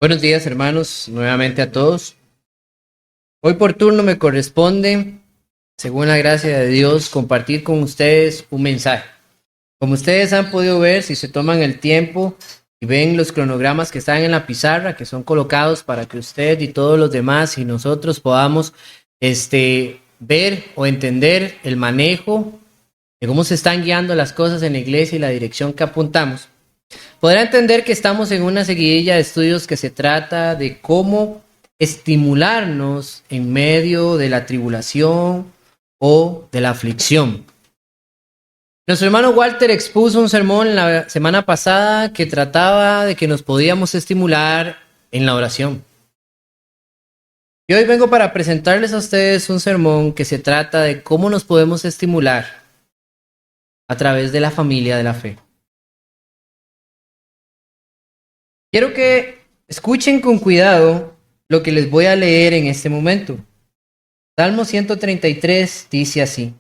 Buenos días, hermanos, nuevamente a todos. Hoy por turno me corresponde, según la gracia de Dios, compartir con ustedes un mensaje. Como ustedes han podido ver, si se toman el tiempo y ven los cronogramas que están en la pizarra, que son colocados para que usted y todos los demás y nosotros podamos ver o entender el manejo de cómo se están guiando las cosas en la iglesia y la dirección que apuntamos, podrá entender que estamos en una seguidilla de estudios que se trata de cómo estimularnos en medio de la tribulación o de la aflicción. Nuestro hermano Walter expuso un sermón la semana pasada que trataba de que nos podíamos estimular en la oración. Y hoy vengo para presentarles a ustedes un sermón que se trata de cómo nos podemos estimular a través de la familia de la fe. Quiero que escuchen con cuidado lo que les voy a leer en este momento. Salmo 133 dice así: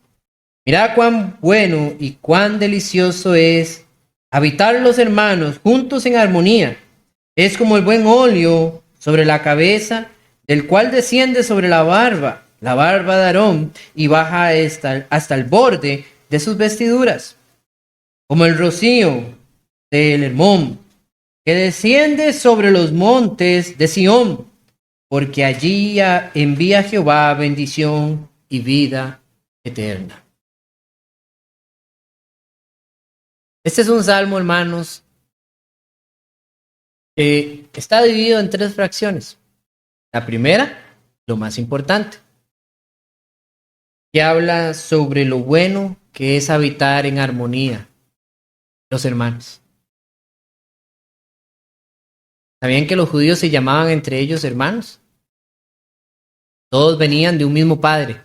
mirad cuán bueno y cuán delicioso es habitar los hermanos juntos en armonía. Es como el buen óleo sobre la cabeza, del cual desciende sobre la barba de Aarón, y baja hasta el borde de sus vestiduras. Como el rocío del Hermón, que desciende sobre los montes de Sión, porque allí envía Jehová bendición y vida eterna. Este es un salmo, hermanos, que está dividido en 3 fracciones. La primera, lo más importante, que habla sobre lo bueno que es habitar en armonía los hermanos. ¿Sabían que los judíos se llamaban entre ellos hermanos? Todos venían de un mismo padre.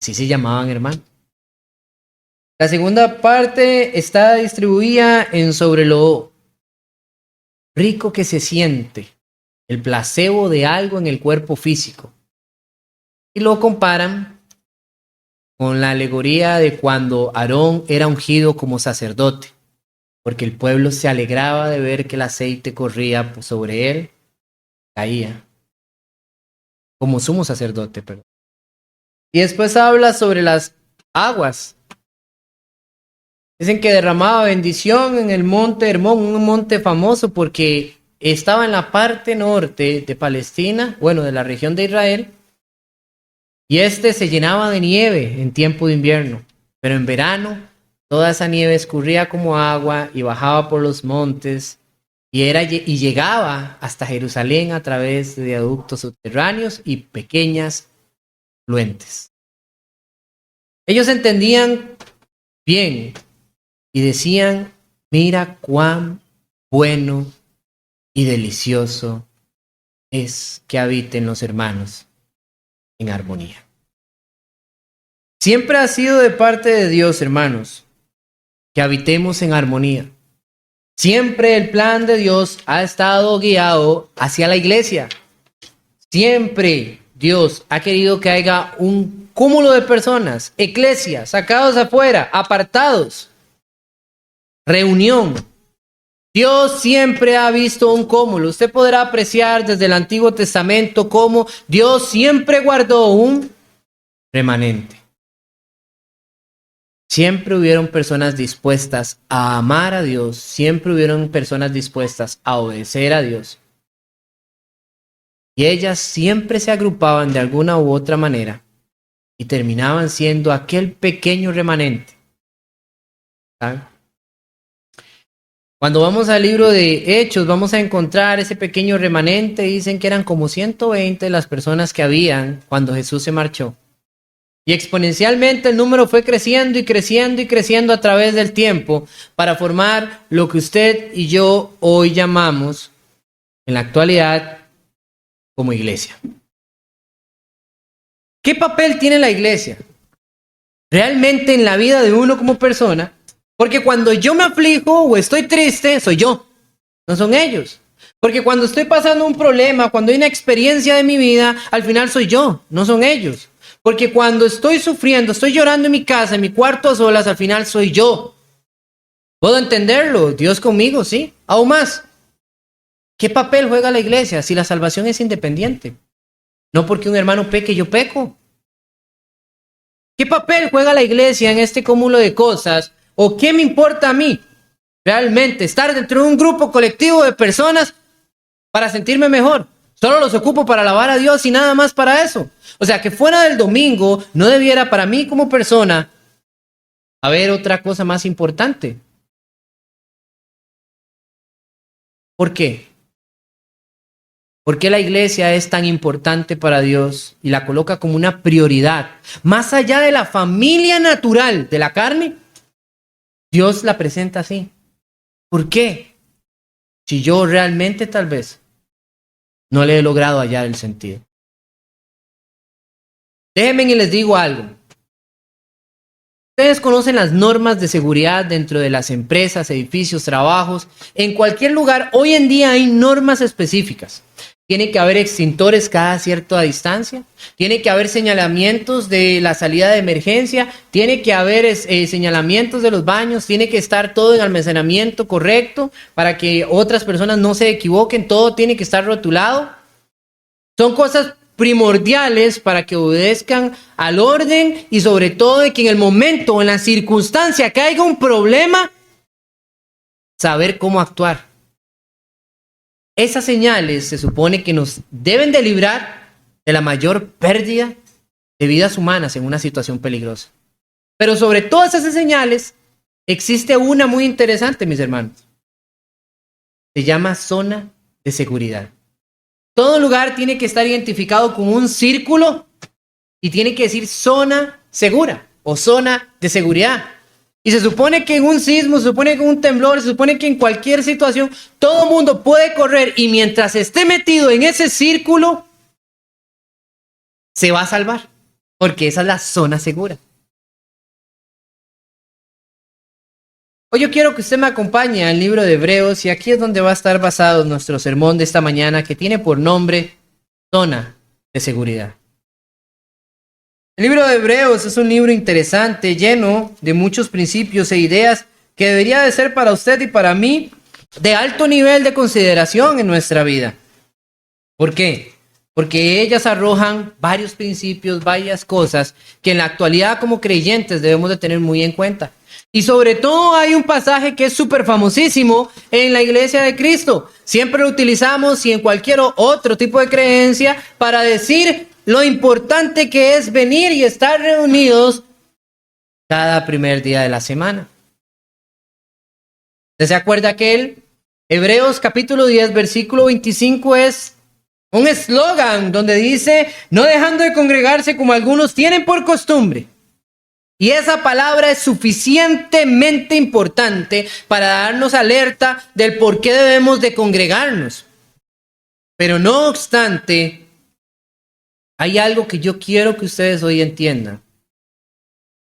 Sí se llamaban hermanos. La segunda parte está distribuida en sobre lo rico que se siente, el placebo de algo en el cuerpo físico. Y lo comparan con la alegoría de cuando Aarón era ungido como sacerdote, porque el pueblo se alegraba de ver que el aceite corría sobre él, caía, como sumo sacerdote, perdón. Y después habla sobre las aguas. Dicen que derramaba bendición en el monte Hermón, un monte famoso porque estaba en la parte norte de Palestina, bueno, de la región de Israel, y se llenaba de nieve en tiempo de invierno, pero en verano toda esa nieve escurría como agua y bajaba por los montes y llegaba hasta Jerusalén a través de viaductos subterráneos y pequeñas afluentes. Ellos entendían bien y decían: mira cuán bueno y delicioso es que habiten los hermanos en armonía. Siempre ha sido de parte de Dios, hermanos, que habitemos en armonía. Siempre el plan de Dios ha estado guiado hacia la iglesia. Siempre Dios ha querido que haya un cúmulo de personas, eclesia, sacados afuera, apartados, reunión. Dios siempre ha visto un cúmulo. Usted podrá apreciar desde el Antiguo Testamento cómo Dios siempre guardó un remanente. Siempre hubieron personas dispuestas a amar a Dios, siempre hubieron personas dispuestas a obedecer a Dios. Y ellas siempre se agrupaban de alguna u otra manera y terminaban siendo aquel pequeño remanente. ¿Saben? Cuando vamos al libro de Hechos, vamos a encontrar ese pequeño remanente. Dicen que eran como 120 las personas que habían cuando Jesús se marchó. Y exponencialmente el número fue creciendo y creciendo y creciendo a través del tiempo para formar lo que usted y yo hoy llamamos, en la actualidad, como iglesia. ¿Qué papel tiene la iglesia realmente en la vida de uno como persona? Porque cuando yo me aflijo o estoy triste, soy yo, no son ellos. Porque cuando estoy pasando un problema, cuando hay una experiencia de mi vida, al final soy yo, no son ellos. Porque cuando estoy sufriendo, estoy llorando en mi casa, en mi cuarto a solas, al final soy yo. ¿Puedo entenderlo? Dios conmigo, sí, aún más. ¿Qué papel juega la iglesia si la salvación es independiente? No porque un hermano peque, yo peco. ¿Qué papel juega la iglesia en este cúmulo de cosas? ¿O qué me importa a mí realmente estar dentro de un grupo colectivo de personas para sentirme mejor? Solo los ocupo para alabar a Dios y nada más para eso. O sea, que fuera del domingo no debiera para mí como persona haber otra cosa más importante. ¿Por qué? ¿Por qué la iglesia es tan importante para Dios y la coloca como una prioridad? Más allá de la familia natural de la carne, Dios la presenta así. ¿Por qué? Si yo realmente tal vez no le he logrado hallar el sentido. Déjenme y les digo algo. Ustedes conocen las normas de seguridad dentro de las empresas, edificios, trabajos. En cualquier lugar, hoy en día hay normas específicas. Tiene que haber extintores cada cierta distancia. Tiene que haber señalamientos de la salida de emergencia. Tiene que haber señalamientos de los baños. Tiene que estar todo en almacenamiento correcto para que otras personas no se equivoquen. Todo tiene que estar rotulado. Son cosas primordiales para que obedezcan al orden y sobre todo de que en el momento o en la circunstancia que haya un problema, saber cómo actuar. Esas señales se supone que nos deben de librar de la mayor pérdida de vidas humanas en una situación peligrosa. Pero sobre todas esas señales existe una muy interesante, mis hermanos. Se llama zona de seguridad. Todo lugar tiene que estar identificado con un círculo y tiene que decir zona segura o zona de seguridad. Y se supone que en un sismo, se supone que en un temblor, se supone que en cualquier situación, todo mundo puede correr y mientras esté metido en ese círculo, se va a salvar, porque esa es la zona segura. Hoy yo quiero que usted me acompañe al libro de Hebreos y aquí es donde va a estar basado nuestro sermón de esta mañana que tiene por nombre Zona de Seguridad. El libro de Hebreos es un libro interesante, lleno de muchos principios e ideas que debería de ser para usted y para mí de alto nivel de consideración en nuestra vida. ¿Por qué? Porque ellas arrojan varios principios, varias cosas que en la actualidad como creyentes debemos de tener muy en cuenta. Y sobre todo hay un pasaje que es súper famosísimo en la iglesia de Cristo. Siempre lo utilizamos y en cualquier otro tipo de creencia para decir lo importante que es venir y estar reunidos cada primer día de la semana. ¿Usted se acuerda aquel? Hebreos capítulo 10, versículo 25 es un eslogan donde dice, no dejando de congregarse como algunos tienen por costumbre. Y esa palabra es suficientemente importante para darnos alerta del por qué debemos de congregarnos. Pero no obstante, hay algo que yo quiero que ustedes hoy entiendan.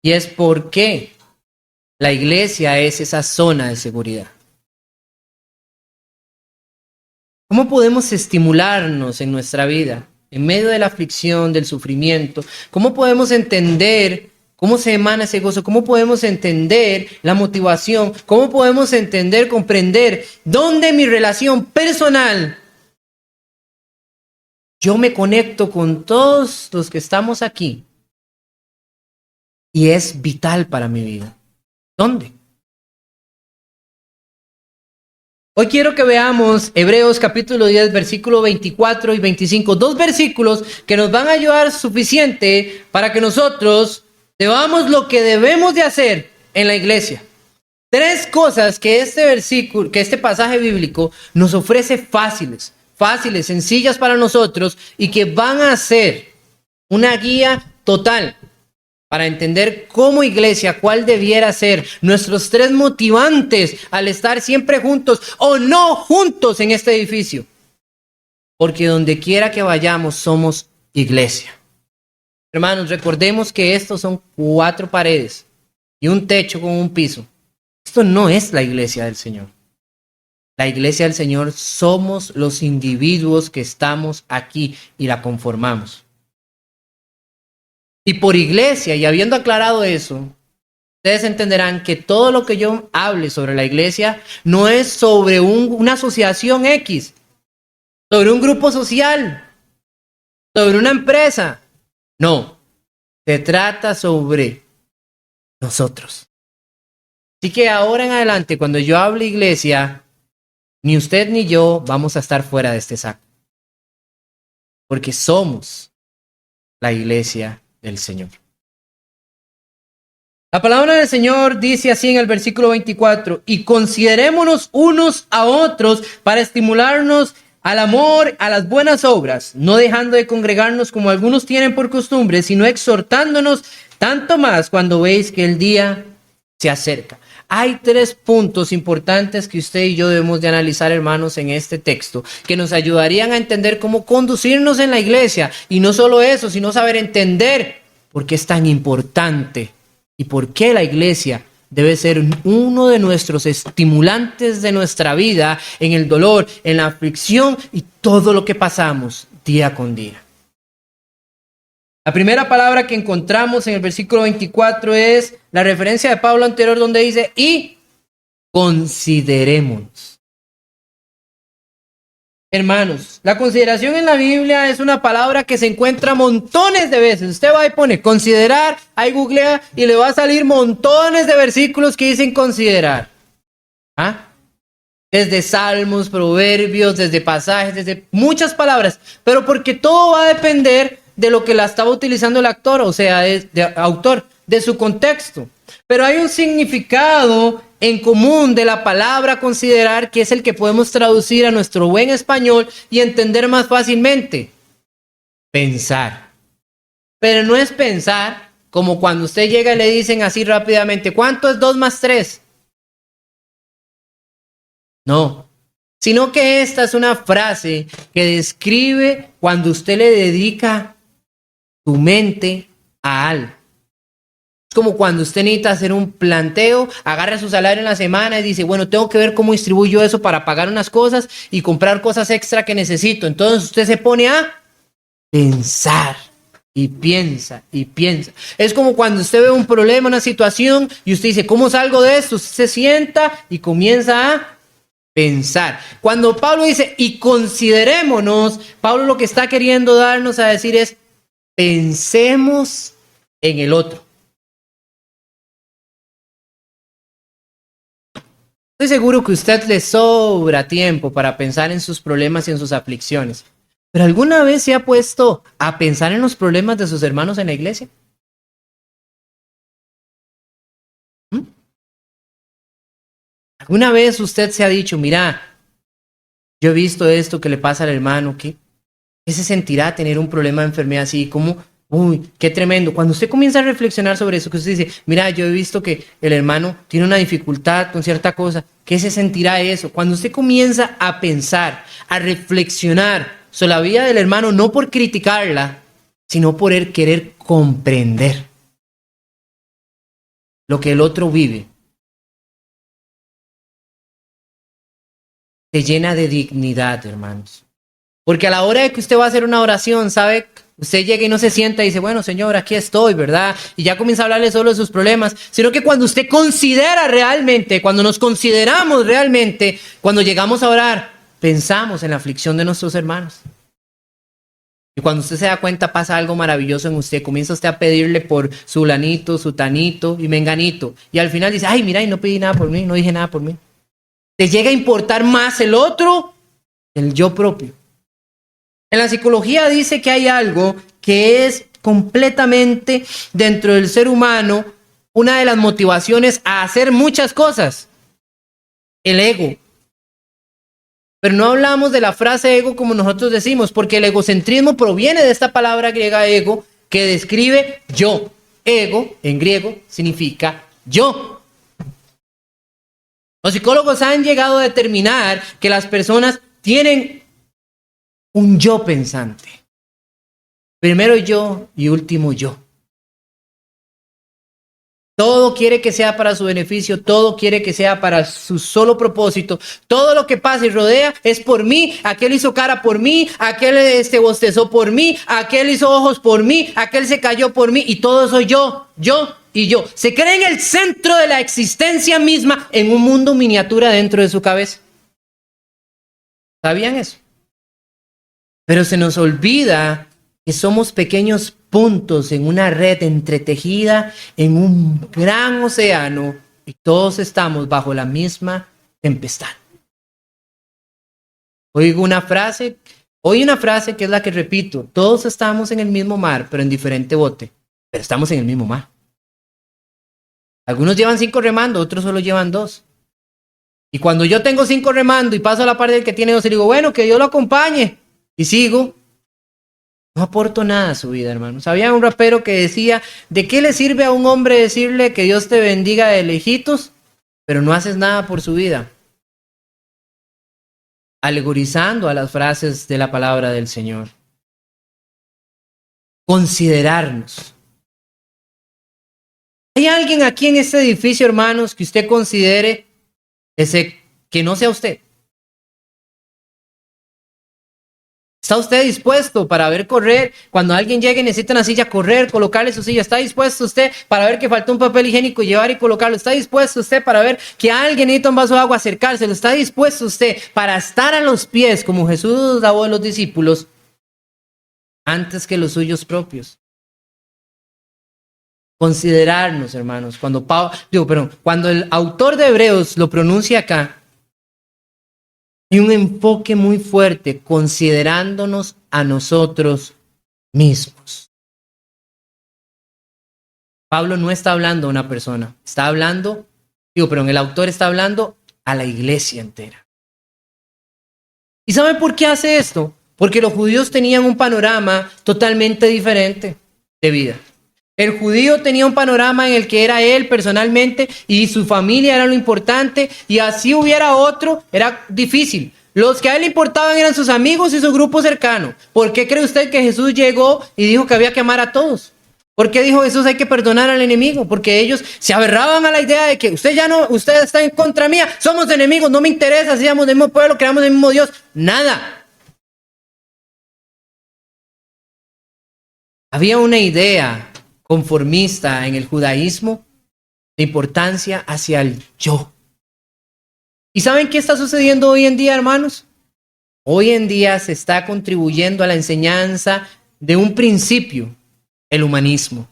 Y es por qué la iglesia es esa zona de seguridad. ¿Cómo podemos estimularnos en nuestra vida, en medio de la aflicción, del sufrimiento? ¿Cómo podemos entender cómo se emana ese gozo? ¿Cómo podemos entender la motivación? ¿Cómo podemos entender, comprender dónde mi relación personal yo me conecto con todos los que estamos aquí y es vital para mi vida? ¿Dónde? Hoy quiero que veamos Hebreos capítulo 10, versículo 24 y 25. Dos versículos que nos van a ayudar suficiente para que nosotros debamos lo que debemos de hacer en la iglesia. Tres cosas que este pasaje bíblico nos ofrece fáciles, sencillas para nosotros y que van a ser una guía total para entender como iglesia cuál debiera ser nuestros tres motivantes al estar siempre juntos o no juntos en este edificio. Porque donde quiera que vayamos somos iglesia. Hermanos, recordemos que estos son 4 paredes y un techo con un piso. Esto no es la iglesia del Señor. La iglesia del Señor somos los individuos que estamos aquí y la conformamos. Y por iglesia, y habiendo aclarado eso, ustedes entenderán que todo lo que yo hable sobre la iglesia no es sobre una asociación X, sobre un grupo social, sobre una empresa. No, se trata sobre nosotros. Así que ahora en adelante, cuando yo hable iglesia, ni usted ni yo vamos a estar fuera de este saco. Porque somos la iglesia del Señor. La palabra del Señor dice así en el versículo 24, y considerémonos unos a otros para estimularnos al amor, a las buenas obras, no dejando de congregarnos como algunos tienen por costumbre, sino exhortándonos tanto más cuando veis que el día se acerca. Hay 3 puntos importantes que usted y yo debemos de analizar, hermanos, en este texto, que nos ayudarían a entender cómo conducirnos en la iglesia. Y no solo eso, sino saber entender por qué es tan importante y por qué la iglesia debe ser uno de nuestros estimulantes de nuestra vida en el dolor, en la aflicción y todo lo que pasamos día con día. La primera palabra que encontramos en el versículo 24 es la referencia de Pablo anterior donde dice, y considerémonos. Hermanos, la consideración en la Biblia es una palabra que se encuentra montones de veces. Usted va y pone considerar, ahí googlea y le va a salir montones de versículos que dicen considerar. ¿Ah? Desde salmos, proverbios, desde pasajes, desde muchas palabras. Pero porque todo va a depender de lo que la estaba utilizando el actor, o sea, autor, de su contexto. Pero hay un significado en común de la palabra considerar que es el que podemos traducir a nuestro buen español y entender más fácilmente. Pensar. Pero no es pensar como cuando usted llega y le dicen así rápidamente, ¿cuánto es 2 más 3? No. Sino que esta es una frase que describe cuando usted le dedica tu mente a algo. Es como cuando usted necesita hacer un planteo, agarra su salario en la semana y dice, bueno, tengo que ver cómo distribuyo eso para pagar unas cosas y comprar cosas extra que necesito. Entonces usted se pone a pensar y piensa y piensa. Es como cuando usted ve un problema, una situación y usted dice, ¿cómo salgo de esto? Usted se sienta y comienza a pensar. Cuando Pablo dice, y considerémonos, Pablo lo que está queriendo darnos a decir es, pensemos en el otro. Estoy seguro que a usted le sobra tiempo para pensar en sus problemas y en sus aflicciones. ¿Pero alguna vez se ha puesto a pensar en los problemas de sus hermanos en la iglesia? ¿Mm? ¿Alguna vez usted se ha dicho, mira, yo he visto esto que le pasa al hermano, ¿qué se sentirá tener un problema de enfermedad así? ¿Cómo? Uy, qué tremendo. Cuando usted comienza a reflexionar sobre eso, que usted dice, mira, yo he visto que el hermano tiene una dificultad con cierta cosa, ¿qué se sentirá eso? Cuando usted comienza a pensar, a reflexionar sobre la vida del hermano, no por criticarla, sino por querer comprender lo que el otro vive, te llena de dignidad, hermanos. Porque a la hora de que usted va a hacer una oración, ¿sabe? Usted llega y no se sienta y dice, bueno, Señor, aquí estoy, ¿verdad? Y ya comienza a hablarle solo de sus problemas. Sino que cuando usted considera realmente, cuando nos consideramos realmente, cuando llegamos a orar, pensamos en la aflicción de nuestros hermanos. Y cuando usted se da cuenta, pasa algo maravilloso en usted. Comienza usted a pedirle por su lanito, su tanito y menganito. Y al final dice, ay, mira, y no pedí nada por mí, no dije nada por mí. Te llega a importar más el otro que el yo propio. En la psicología dice que hay algo que es completamente dentro del ser humano una de las motivaciones a hacer muchas cosas. El ego. Pero no hablamos de la frase ego como nosotros decimos, porque el egocentrismo proviene de esta palabra griega ego que describe yo. Ego, en griego, significa yo. Los psicólogos han llegado a determinar que las personas tienen un yo pensante. Primero yo y último yo. Todo quiere que sea para su beneficio, todo quiere que sea para su solo propósito. Todo lo que pasa y rodea es por mí. Aquel hizo cara por mí, aquel bostezó por mí, aquel hizo ojos por mí, aquel se cayó por mí y todo soy yo y yo. Se cree en el centro de la existencia misma en un mundo miniatura dentro de su cabeza. ¿Sabían eso? Pero se nos olvida que somos pequeños puntos en una red entretejida en un gran océano y todos estamos bajo la misma tempestad. Hoy una frase que es la que repito: todos estamos en el mismo mar, pero en diferente bote, pero estamos en el mismo mar. Algunos llevan 5 remando, otros solo llevan 2. Y cuando yo tengo 5 remando y paso a la par del que tiene 2 y digo, bueno, que Dios lo acompañe, y sigo, no aporto nada a su vida, hermanos. Había un rapero que decía: ¿de qué le sirve a un hombre decirle que Dios te bendiga de lejitos, pero no haces nada por su vida? Alegorizando a las frases de la palabra del Señor. Considerarnos. ¿Hay alguien aquí en este edificio, hermanos, que usted considere que no sea usted? ¿Está usted dispuesto para ver correr? Cuando alguien llegue y necesita una silla, correr, colocarle su silla. ¿Está dispuesto usted para ver que faltó un papel higiénico, llevar y colocarlo? ¿Está dispuesto usted para ver que alguien necesita un vaso de agua, acercárselo? ¿Está dispuesto usted para estar a los pies como Jesús lavó a los discípulos antes que los suyos propios? Considerarnos, hermanos. Cuando el autor de Hebreos lo pronuncia acá, hay un enfoque muy fuerte, considerándonos a nosotros mismos. Pablo no está hablando a una persona, el autor está hablando a la iglesia entera. ¿Y saben por qué hace esto? Porque los judíos tenían un panorama totalmente diferente de vida. El judío tenía un panorama en el que era él personalmente y su familia era lo importante, y así hubiera otro, era difícil. Los que a él le importaban eran sus amigos y su grupo cercano. ¿Por qué cree usted que Jesús llegó y dijo que había que amar a todos? ¿Por qué dijo Jesús hay que perdonar al enemigo? Porque ellos se aferraban a la idea de que usted está en contra mía, somos enemigos, no me interesa, seamos del mismo pueblo, creamos el mismo Dios, nada. Había una idea conformista en el judaísmo de importancia hacia el yo. ¿Y saben qué está sucediendo hoy en día, hermanos? Hoy en día se está contribuyendo a la enseñanza de un principio, el humanismo.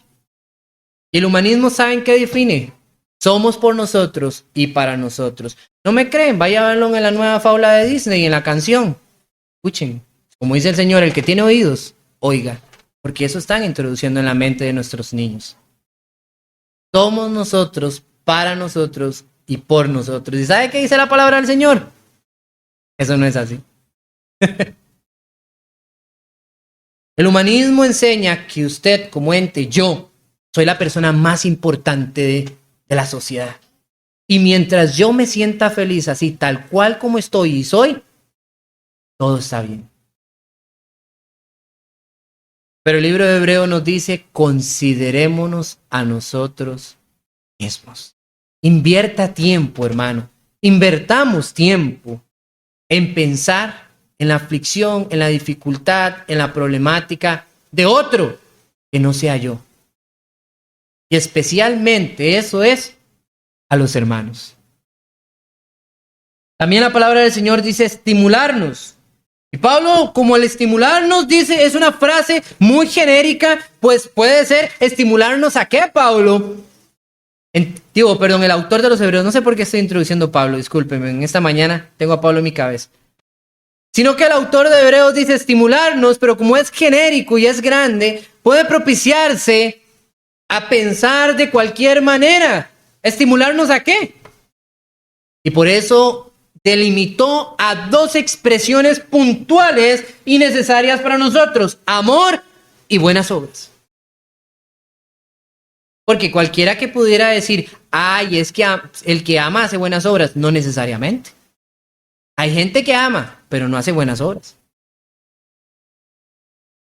Y el humanismo, ¿saben qué define? Somos por nosotros y para nosotros. ¿No me creen? Vaya a verlo en la nueva fábula de Disney, en la canción. Escuchen, como dice el Señor, el que tiene oídos, oiga. Porque eso están introduciendo en la mente de nuestros niños. Somos nosotros, para nosotros y por nosotros. ¿Y sabe qué dice la palabra del Señor? Eso no es así. El humanismo enseña que usted como ente, yo, soy la persona más importante de la sociedad. Y mientras yo me sienta feliz así, tal cual como estoy y soy, todo está bien. Pero el libro de Hebreos nos dice: considerémonos a nosotros mismos. Invierta tiempo, hermano. Invertamos tiempo en pensar en la aflicción, en la dificultad, en la problemática de otro que no sea yo. Y especialmente eso es a los hermanos. También la palabra del Señor dice estimularnos. Y Pablo, como el estimularnos, dice, es una frase muy genérica, pues puede ser estimularnos ¿a qué, Pablo? El autor de los Hebreos, no sé por qué estoy introduciendo a Pablo, discúlpenme, en esta mañana tengo a Pablo en mi cabeza. Sino que el autor de Hebreos dice estimularnos, pero como es genérico y es grande, puede propiciarse a pensar de cualquier manera. ¿Estimularnos a qué? Y por eso delimitó a 2 expresiones puntuales y necesarias para nosotros: amor y buenas obras. Porque cualquiera que pudiera decir, ay, es que el que ama hace buenas obras, no necesariamente. Hay gente que ama, pero no hace buenas obras.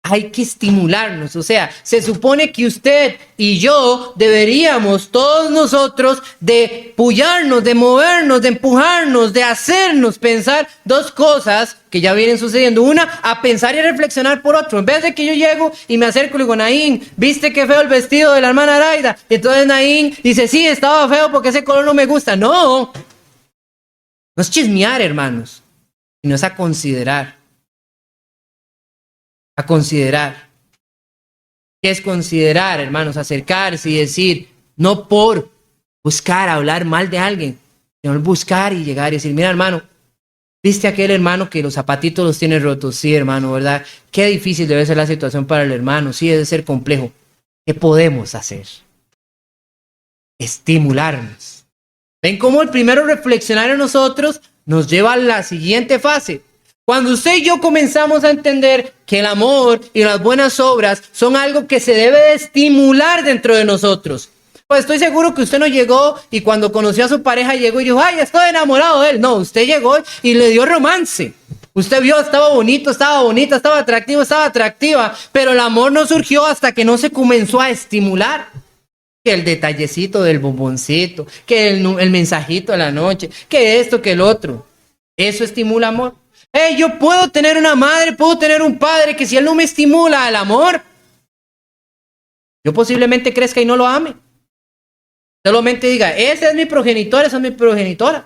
Hay que estimularnos, o sea, se supone que usted y yo deberíamos, todos nosotros, de pullarnos, de movernos, de empujarnos, de hacernos pensar 2 cosas que ya vienen sucediendo. Una, a pensar y a reflexionar por otro. En vez de que yo llego y me acerco y le digo, Naín, ¿viste qué feo el vestido de la hermana Araida? Y entonces Naín dice, sí, estaba feo porque ese color no me gusta. No es chismear, hermanos, sino es a considerar. a considerar. ¿Qué es considerar, hermanos? Acercarse y decir, no por buscar hablar mal de alguien, sino buscar y llegar y decir, mira, hermano, ¿viste aquel hermano que los zapatitos los tiene rotos? Sí, hermano, ¿verdad? Qué difícil debe ser la situación para el hermano. Sí, debe ser complejo. ¿Qué podemos hacer? Estimularnos. ¿Ven cómo el primero reflexionar en nosotros nos lleva a la siguiente fase? Cuando usted y yo comenzamos a entender que el amor y las buenas obras son algo que se debe de estimular dentro de nosotros. Pues estoy seguro que usted no llegó y cuando conoció a su pareja llegó y dijo, ay, estoy enamorado de él. No, usted llegó y le dio romance. Usted vio, estaba bonito, estaba bonita, estaba atractivo, estaba atractiva, pero el amor no surgió hasta que no se comenzó a estimular. Que el detallecito del bomboncito, que el mensajito de la noche, que esto, que el otro. Eso estimula amor. Yo puedo tener una madre, puedo tener un padre que si él no me estimula el amor, yo posiblemente crezca y no lo ame. Solamente diga, ese es mi progenitor, esa es mi progenitora.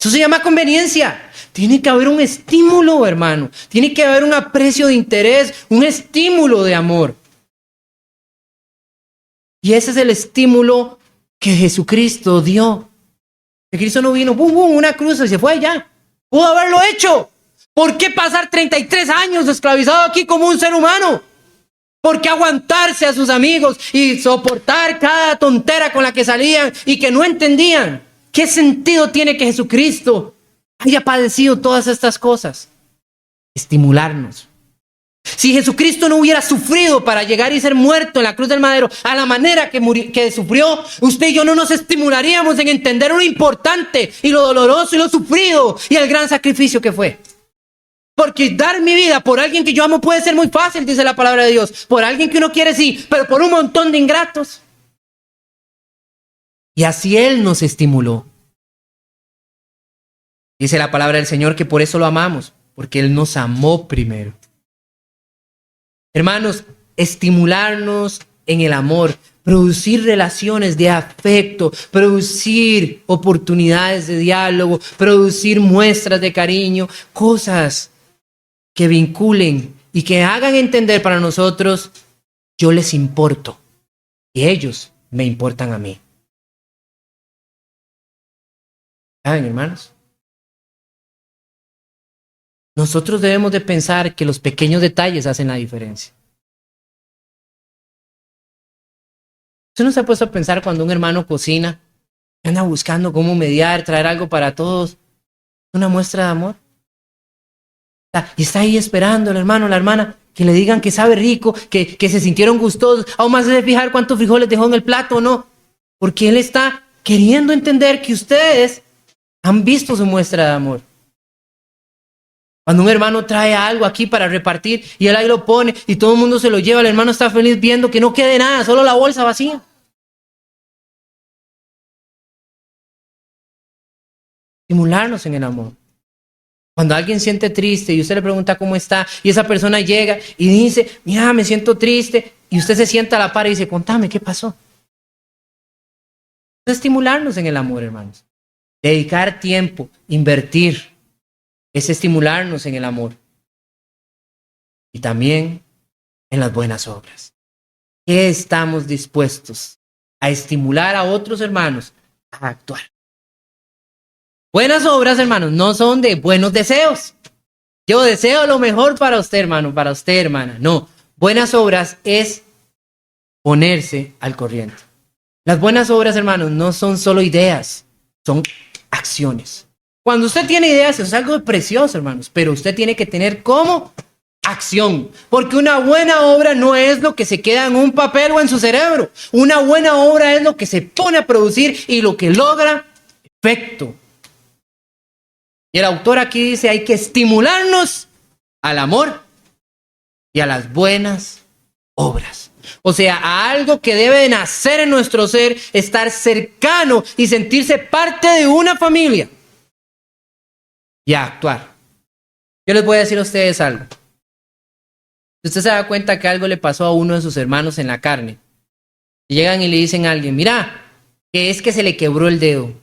Eso se llama conveniencia. Tiene que haber un estímulo, hermano. Tiene que haber un aprecio de interés, un estímulo de amor. Y ese es el estímulo que Jesucristo dio. Que Cristo no vino, ¡bum, bum! Una cruz y se fue ya. Pudo haberlo hecho. ¿Por qué pasar 33 años esclavizado aquí como un ser humano? ¿Por qué aguantarse a sus amigos y soportar cada tontera con la que salían y que no entendían? ¿Qué sentido tiene que Jesucristo haya padecido todas estas cosas? Estimularnos. Si Jesucristo no hubiera sufrido para llegar y ser muerto en la cruz del madero a la manera que sufrió, usted y yo no nos estimularíamos en entender lo importante y lo doloroso y lo sufrido y el gran sacrificio que fue. Porque dar mi vida por alguien que yo amo puede ser muy fácil, dice la palabra de Dios. Por alguien que uno quiere, sí, pero por un montón de ingratos. Y así Él nos estimuló. Dice la palabra del Señor que por eso lo amamos, porque Él nos amó primero. Hermanos, estimularnos en el amor, producir relaciones de afecto, producir oportunidades de diálogo, producir muestras de cariño, cosas que vinculen y que hagan entender para nosotros, yo les importo y ellos me importan a mí. ¿Saben, hermanos? Nosotros debemos de pensar que los pequeños detalles hacen la diferencia. ¿Usted no se ha puesto a pensar cuando un hermano cocina, anda buscando cómo mediar, traer algo para todos? Una muestra de amor. Y está ahí esperando el hermano, la hermana, que le digan que sabe rico, que se sintieron gustosos. Aún más de fijar cuántos frijoles dejó en el plato o no. Porque él está queriendo entender que ustedes han visto su muestra de amor. Cuando un hermano trae algo aquí para repartir y él ahí lo pone y todo el mundo se lo lleva, el hermano está feliz viendo que no quede nada, solo la bolsa vacía. Estimularnos en el amor. Cuando alguien siente triste y usted le pregunta cómo está y esa persona llega y dice, mira, me siento triste, y usted se sienta a la par y dice, contame, ¿qué pasó? Es estimularnos en el amor, hermanos. Dedicar tiempo, invertir, es estimularnos en el amor. Y también en las buenas obras. ¿Qué estamos dispuestos a estimular a otros hermanos a actuar? Buenas obras, hermanos, no son de buenos deseos. Yo deseo lo mejor para usted, hermano, para usted, hermana. No, buenas obras es ponerse al corriente. Las buenas obras, hermanos, no son solo ideas, son acciones. Cuando usted tiene ideas, eso es algo precioso, hermanos, pero usted tiene que tener como acción. Porque una buena obra no es lo que se queda en un papel o en su cerebro. Una buena obra es lo que se pone a producir y lo que logra efecto. Y el autor aquí dice, hay que estimularnos al amor y a las buenas obras. O sea, a algo que debe nacer en nuestro ser, estar cercano y sentirse parte de una familia. Y a actuar. Yo les voy a decir a ustedes algo. Si usted se da cuenta que algo le pasó a uno de sus hermanos en la carne, y llegan y le dicen a alguien, mira, que es que se le quebró el dedo.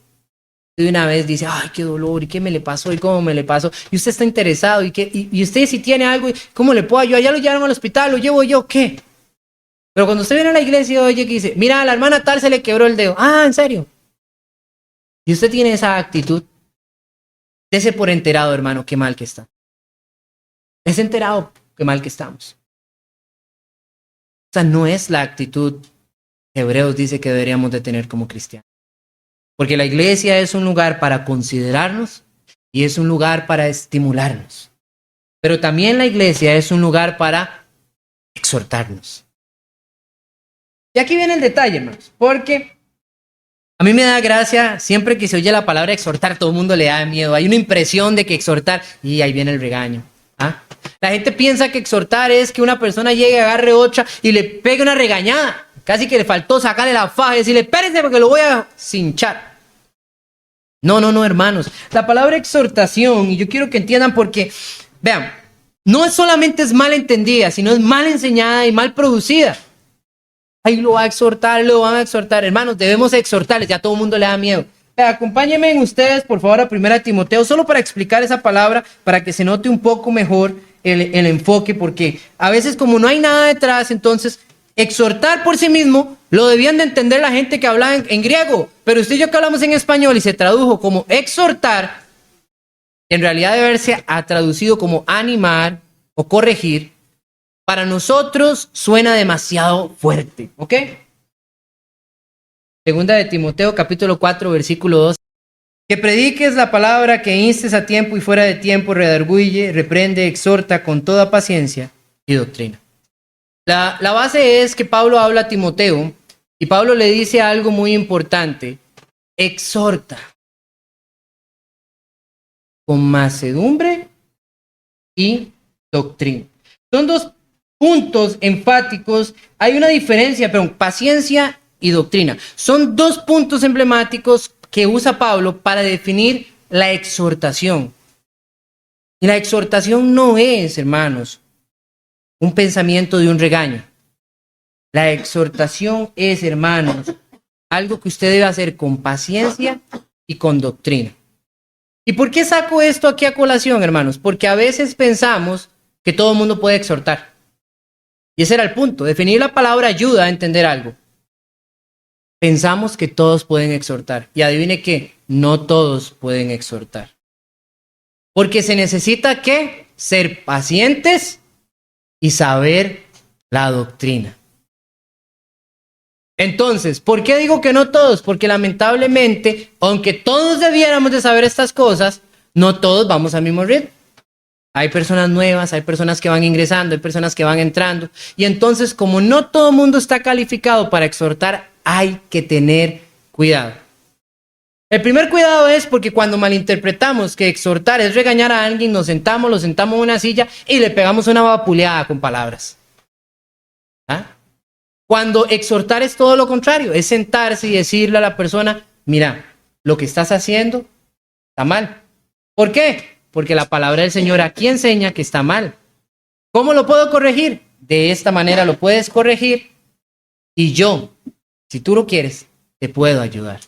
de una vez dice, ay, qué dolor, y qué me le pasó, y cómo me le pasó, y usted está interesado, y usted si tiene algo, ¿cómo le puedo ayudar? Ya lo llevaron al hospital, lo llevo yo, ¿qué? Pero cuando usted viene a la iglesia y oye que dice, mira, a la hermana tal se le quebró el dedo, ah, ¿en serio? Y usted tiene esa actitud, dese por enterado, hermano, qué mal que está. Es enterado, qué mal que estamos. O sea, no es la actitud que Hebreos dice que deberíamos de tener como cristianos. Porque la iglesia es un lugar para considerarnos y es un lugar para estimularnos. Pero también la iglesia es un lugar para exhortarnos. Y aquí viene el detalle, hermanos, porque a mí me da gracia, siempre que se oye la palabra exhortar, todo el mundo le da miedo. Hay una impresión de que exhortar, y ahí viene el regaño. ¿Ah? La gente piensa que exhortar es que una persona llegue, agarre ocha y le pegue una regañada. Casi que le faltó sacarle la faja y decirle, espérese porque lo voy a cinchar. No, hermanos. La palabra exhortación, y yo quiero que entiendan porque, vean, no solamente es mal entendida, sino es mal enseñada y mal producida. Ahí lo va a exhortar, lo van a exhortar. Hermanos, debemos exhortarles, ya todo el mundo le da miedo. Acompáñenme ustedes, por favor, a 1 Timoteo, solo para explicar esa palabra, para que se note un poco mejor el enfoque, porque a veces como no hay nada detrás, entonces exhortar por sí mismo lo debían de entender la gente que hablaba en griego, pero usted y yo que hablamos en español y se tradujo como exhortar, en realidad debe haberse traducido como animar o corregir. Para nosotros suena demasiado fuerte, ¿ok? Segunda de Timoteo, capítulo 4, versículo 2. Que prediques la palabra, que instes a tiempo y fuera de tiempo, redarguye, reprende, exhorta con toda paciencia y doctrina. La base es que Pablo habla a Timoteo y Pablo le dice algo muy importante. Exhorta con mansedumbre y doctrina. Son dos puntos enfáticos. Hay una diferencia, pero paciencia y doctrina. Son dos puntos emblemáticos que usa Pablo para definir la exhortación. Y la exhortación no es, hermanos, un pensamiento de un regaño. La exhortación es, hermanos, algo que usted debe hacer con paciencia y con doctrina. ¿Y por qué saco esto aquí a colación, hermanos? Porque a veces pensamos que todo el mundo puede exhortar. Y ese era el punto. Definir la palabra ayuda a entender algo. Pensamos que todos pueden exhortar. Y adivine qué, no todos pueden exhortar. Porque se necesita, ¿qué? Ser pacientes y saber la doctrina. Entonces, ¿por qué digo que no todos? Porque lamentablemente, aunque todos debiéramos de saber estas cosas, no todos vamos al mismo ritmo. Hay personas nuevas, hay personas que van ingresando, hay personas que van entrando. Y entonces, como no todo el mundo está calificado para exhortar, hay que tener cuidado. El primer cuidado es porque cuando malinterpretamos que exhortar es regañar a alguien, lo sentamos en una silla y le pegamos una vapuleada con palabras. ¿Ah? Cuando exhortar es todo lo contrario, es sentarse y decirle a la persona, mira, lo que estás haciendo está mal. ¿Por qué? Porque la palabra del Señor aquí enseña que está mal. ¿Cómo lo puedo corregir? De esta manera lo puedes corregir y yo, si tú lo quieres, te puedo ayudar.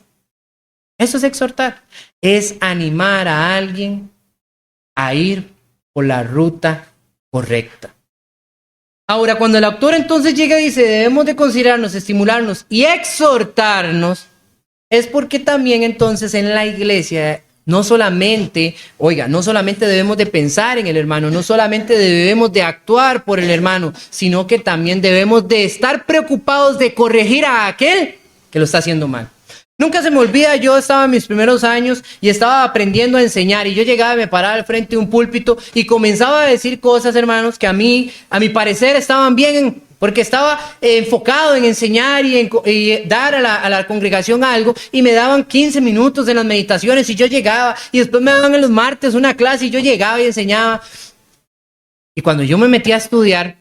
Eso es exhortar. Es animar a alguien a ir por la ruta correcta. Ahora, cuando el autor entonces llega y dice, debemos de considerarnos, estimularnos y exhortarnos, es porque también entonces en la iglesia no solamente debemos de pensar en el hermano, no solamente debemos de actuar por el hermano, sino que también debemos de estar preocupados de corregir a aquel que lo está haciendo mal. Nunca se me olvida, yo estaba en mis primeros años y estaba aprendiendo a enseñar y yo llegaba, me paraba al frente de un púlpito y comenzaba a decir cosas, hermanos, que a mi parecer estaban bien, porque estaba enfocado en enseñar y dar a la congregación algo y me daban 15 minutos en las meditaciones y yo llegaba y después me daban en los martes una clase y yo llegaba y enseñaba. Y cuando yo me metí a estudiar,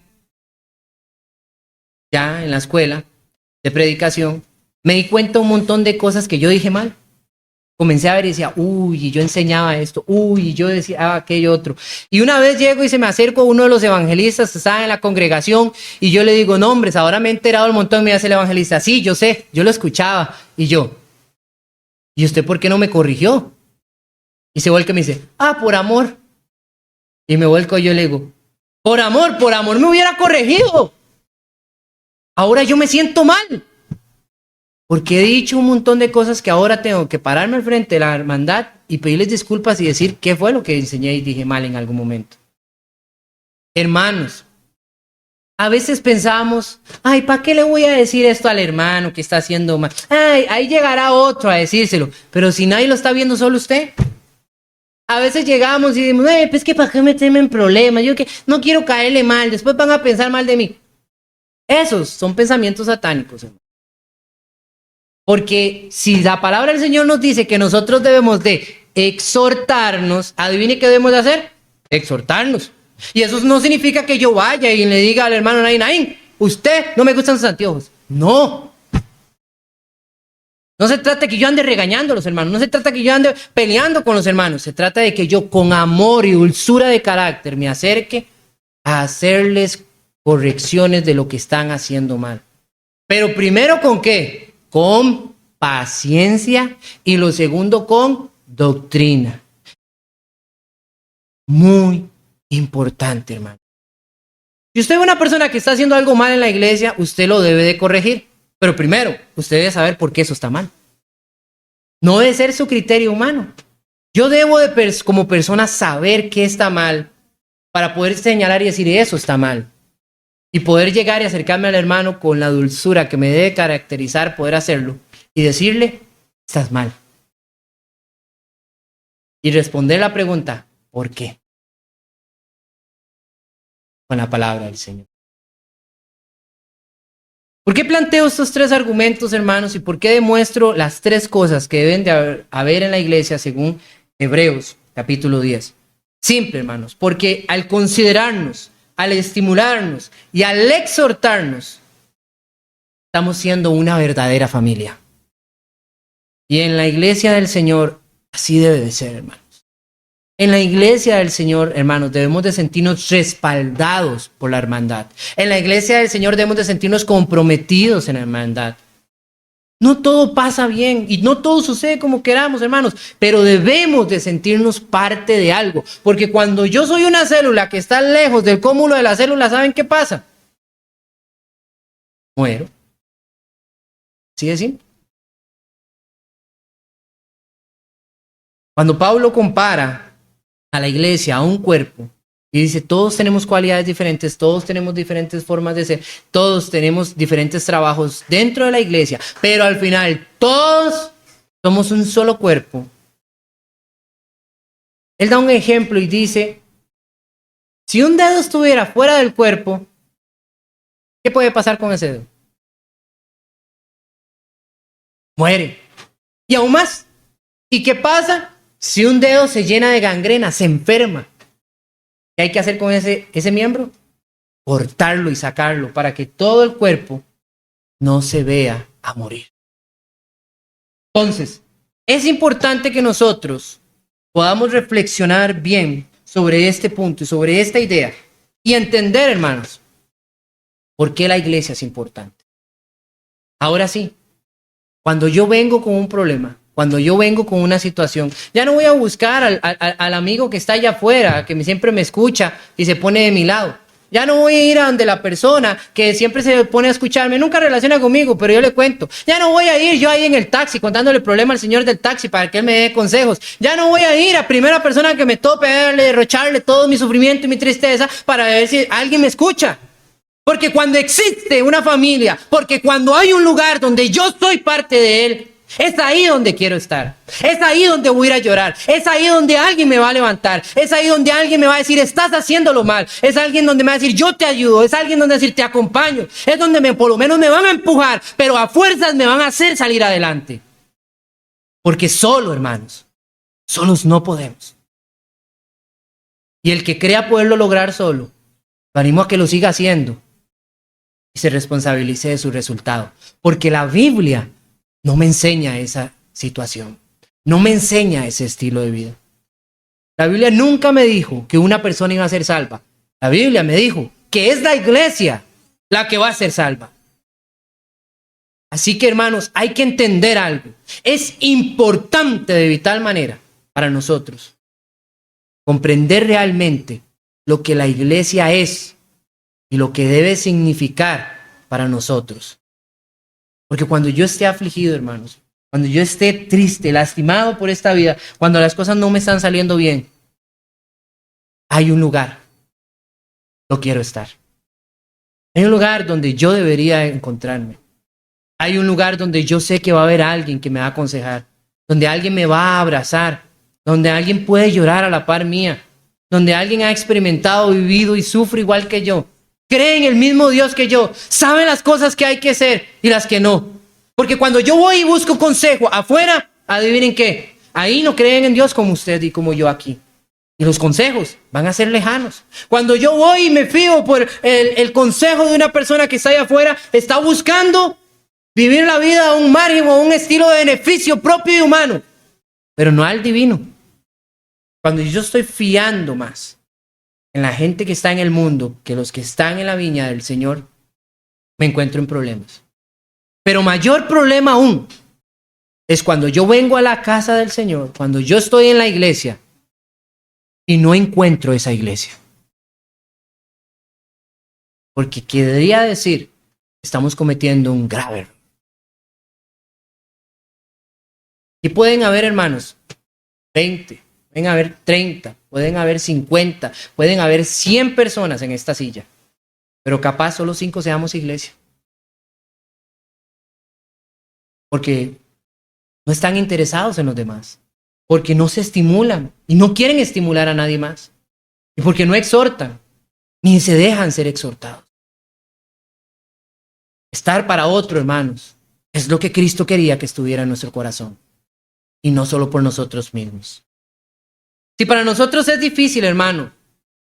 ya en la escuela de predicación, me di cuenta un montón de cosas que yo dije mal. Comencé a ver y decía, uy, y yo enseñaba esto, uy, y yo decía aquello otro. Y una vez llego y se me acerco a uno de los evangelistas que estaba en la congregación y yo le digo, no, hombres, ahora me he enterado un montón, me hace el evangelista. Sí, yo sé, yo lo escuchaba. Y ¿Y usted por qué no me corrigió? Y se vuelca y me dice, por amor. Y me vuelco y yo le digo, por amor me hubiera corregido. Ahora yo me siento mal. Porque he dicho un montón de cosas que ahora tengo que pararme al frente de la hermandad y pedirles disculpas y decir qué fue lo que enseñé y dije mal en algún momento. Hermanos, a veces pensamos, ¿para qué le voy a decir esto al hermano que está haciendo mal? Ahí llegará otro a decírselo. Pero si nadie lo está viendo, solo usted. A veces llegamos y decimos, pues que para qué meterme en problemas, yo que no quiero caerle mal, después van a pensar mal de mí. Esos son pensamientos satánicos, hermano. Porque si la palabra del Señor nos dice que nosotros debemos de exhortarnos, adivine qué debemos de hacer, exhortarnos. Y eso no significa que yo vaya y le diga al hermano Nain, usted no me gustan sus anteojos. No. No se trata de que yo ande regañando a los hermanos, no se trata de que yo ande peleando con los hermanos, se trata de que yo con amor y dulzura de carácter me acerque a hacerles correcciones de lo que están haciendo mal. Pero primero, ¿con qué? Con paciencia, y lo segundo, con doctrina. Muy importante, hermano. Si usted es una persona que está haciendo algo mal en la iglesia, usted lo debe de corregir. Pero primero, usted debe saber por qué eso está mal. No debe ser su criterio humano. Yo debo de como persona saber qué está mal para poder señalar y decir eso está mal. Y poder llegar y acercarme al hermano con la dulzura que me debe caracterizar, poder hacerlo y decirle, estás mal. Y responder la pregunta, ¿por qué? Con la palabra del Señor. ¿Por qué planteo estos tres argumentos, hermanos? ¿Y por qué demuestro las tres cosas que deben de haber en la iglesia según Hebreos capítulo 10? Simple, hermanos, porque al considerarnos, al estimularnos y al exhortarnos, estamos siendo una verdadera familia. Y en la iglesia del Señor, así debe de ser, hermanos. En la iglesia del Señor, hermanos, debemos de sentirnos respaldados por la hermandad. En la iglesia del Señor debemos de sentirnos comprometidos en la hermandad. No todo pasa bien y no todo sucede como queramos, hermanos, pero debemos de sentirnos parte de algo. Porque cuando yo soy una célula que está lejos del cúmulo de la célula, ¿saben qué pasa? Muero. ¿Sí es simple? Cuando Pablo compara a la iglesia, a un cuerpo, y dice, todos tenemos cualidades diferentes, todos tenemos diferentes formas de ser, todos tenemos diferentes trabajos dentro de la iglesia, pero al final todos somos un solo cuerpo. Él da un ejemplo y dice, si un dedo estuviera fuera del cuerpo, ¿qué puede pasar con ese dedo? Muere. Y aún más. ¿Y qué pasa? Si un dedo se llena de gangrena, se enferma. ¿Qué hay que hacer con ese miembro? Cortarlo y sacarlo para que todo el cuerpo no se vea a morir. Entonces, es importante que nosotros podamos reflexionar bien sobre este punto y sobre esta idea y entender, hermanos, por qué la iglesia es importante. Ahora sí, cuando yo vengo con un problema, cuando yo vengo con una situación, ya no voy a buscar al amigo que está allá afuera, que siempre me escucha y se pone de mi lado. Ya no voy a ir a donde la persona que siempre se pone a escucharme, nunca relaciona conmigo, pero yo le cuento. Ya no voy a ir yo ahí en el taxi contándole el problema al señor del taxi para que él me dé consejos. Ya no voy a ir a primera persona que me tope a derrocharle todo mi sufrimiento y mi tristeza para ver si alguien me escucha. Porque cuando existe una familia, porque cuando hay un lugar donde yo soy parte de él, es ahí donde quiero estar. Es ahí donde voy a ir a llorar. Es ahí donde alguien me va a levantar. Es ahí donde alguien me va a decir, estás haciéndolo mal. Es alguien donde me va a decir, yo te ayudo. Es alguien donde va a decir, te acompaño. Es donde por lo menos me van a empujar, pero a fuerzas me van a hacer salir adelante. Porque solo, hermanos, solos no podemos. Y el que crea poderlo lograr solo, lo animo a que lo siga haciendo y se responsabilice de su resultado. Porque la Biblia no me enseña esa situación. No me enseña ese estilo de vida. La Biblia nunca me dijo que una persona iba a ser salva. La Biblia me dijo que es la iglesia la que va a ser salva. Así que, hermanos, hay que entender algo. Es importante de vital manera para nosotros comprender realmente lo que la iglesia es y lo que debe significar para nosotros. Porque cuando yo esté afligido, hermanos, cuando yo esté triste, lastimado por esta vida, cuando las cosas no me están saliendo bien, hay un lugar. Yo quiero estar. Hay un lugar donde yo debería encontrarme. Hay un lugar donde yo sé que va a haber alguien que me va a aconsejar, donde alguien me va a abrazar, donde alguien puede llorar a la par mía, donde alguien ha experimentado, vivido y sufre igual que yo. Cree en el mismo Dios que yo, sabe las cosas que hay que hacer y las que no. Porque cuando yo voy y busco consejo afuera, adivinen qué, ahí no creen en Dios como usted y como yo aquí. Y los consejos van a ser lejanos. Cuando yo voy y me fío por el consejo de una persona que está allá afuera, está buscando vivir la vida a un margen o a un estilo de beneficio propio y humano, pero no al divino. Cuando yo estoy fiando más en la gente que está en el mundo que los que están en la viña del Señor, me encuentro en problemas. Pero mayor problema aún es cuando yo vengo a la casa del Señor, cuando yo estoy en la iglesia y no encuentro esa iglesia. Porque querría decir, estamos cometiendo un grave error. Y pueden haber, hermanos, 20, pueden haber 30, pueden haber 50, pueden haber 100 personas en esta silla, pero capaz solo 5 seamos iglesia. Porque no están interesados en los demás, porque no se estimulan y no quieren estimular a nadie más, y porque no exhortan, ni se dejan ser exhortados. Estar para otro, hermanos, es lo que Cristo quería que estuviera en nuestro corazón, y no solo por nosotros mismos. Si para nosotros es difícil, hermano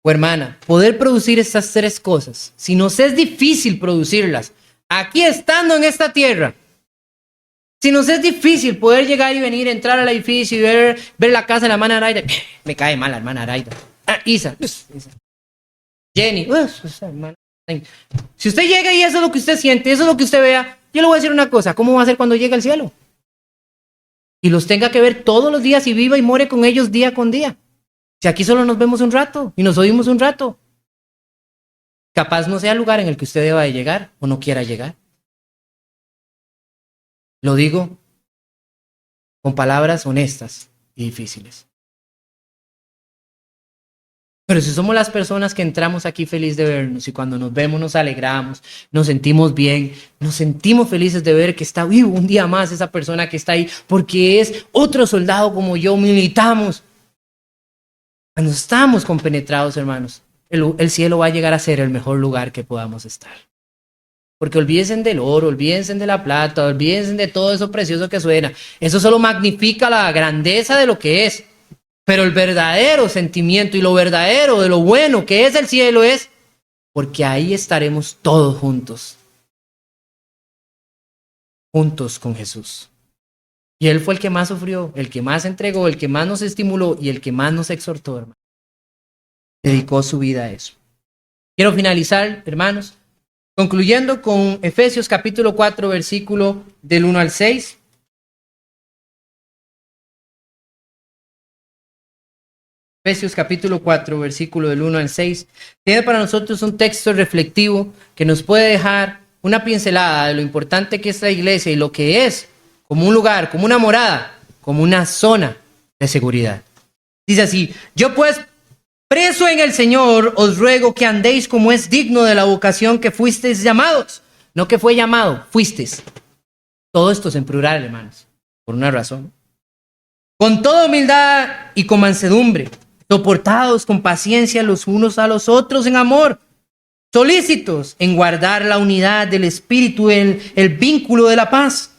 o hermana, poder producir estas 3 cosas, si nos es difícil producirlas, aquí estando en esta tierra, si nos es difícil poder llegar y venir, entrar al edificio y ver la casa de la hermana Araida, me cae mal la hermana Araida. Isa. Jenny. Hermana. Si usted llega y eso es lo que usted siente, eso es lo que usted vea, yo le voy a decir una cosa, ¿cómo va a ser cuando llegue al cielo? Y los tenga que ver todos los días y viva y muere con ellos día con día. Si aquí solo nos vemos un rato y nos oímos un rato, capaz no sea el lugar en el que usted deba de llegar o no quiera llegar. Lo digo con palabras honestas y difíciles. Pero si somos las personas que entramos aquí feliz de vernos y cuando nos vemos nos alegramos, nos sentimos bien, nos sentimos felices de ver que está vivo un día más esa persona que está ahí porque es otro soldado como yo, militamos. Cuando estamos compenetrados, hermanos, el cielo va a llegar a ser el mejor lugar que podamos estar. Porque olvídense del oro, olvídense de la plata, olvídense de todo eso precioso que suena. Eso solo magnifica la grandeza de lo que es. Pero el verdadero sentimiento y lo verdadero de lo bueno que es el cielo es porque ahí estaremos todos juntos. Juntos con Jesús. Y Él fue el que más sufrió, el que más entregó, el que más nos estimuló y el que más nos exhortó, hermano. Dedicó su vida a eso. Quiero finalizar, hermanos, concluyendo con Efesios capítulo 4, versículo del 1 al 6. Efesios capítulo 4, versículo del 1 al 6. Tiene para nosotros un texto reflectivo que nos puede dejar una pincelada de lo importante que es la iglesia y lo que es como un lugar, como una morada, como una zona de seguridad. Dice así: yo pues, preso en el Señor, os ruego que andéis como es digno de la vocación que fuisteis llamados. No que fue llamado, fuisteis. Todo esto es en plural, hermanos, por una razón. Con toda humildad y con mansedumbre, soportados con paciencia los unos a los otros en amor, solícitos en guardar la unidad del espíritu, el vínculo de la paz.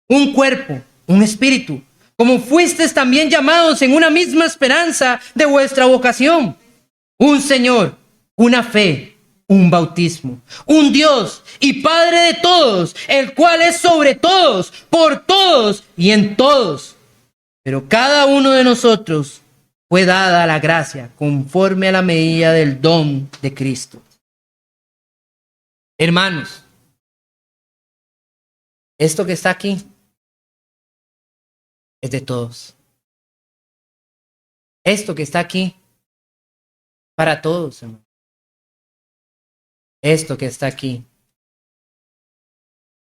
Un cuerpo, un espíritu, como fuisteis también llamados en una misma esperanza de vuestra vocación. Un Señor, una fe, un bautismo, un Dios y Padre de todos, el cual es sobre todos, por todos y en todos. Pero cada uno de nosotros fue dada la gracia conforme a la medida del don de Cristo. Hermanos, Esto que está aquí es de todos. Esto que está aquí, para todos, hermano. Esto que está aquí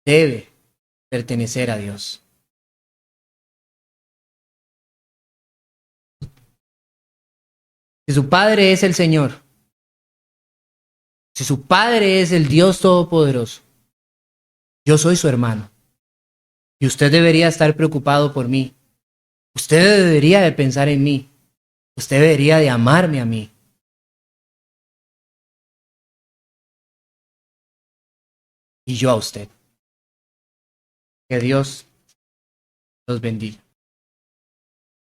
debe pertenecer a Dios. Si su Padre es el Señor, si su Padre es el Dios Todopoderoso, yo soy su hermano. Y usted debería estar preocupado por mí. Usted debería de pensar en mí. Usted debería de amarme a mí. Y yo a usted. Que Dios los bendiga.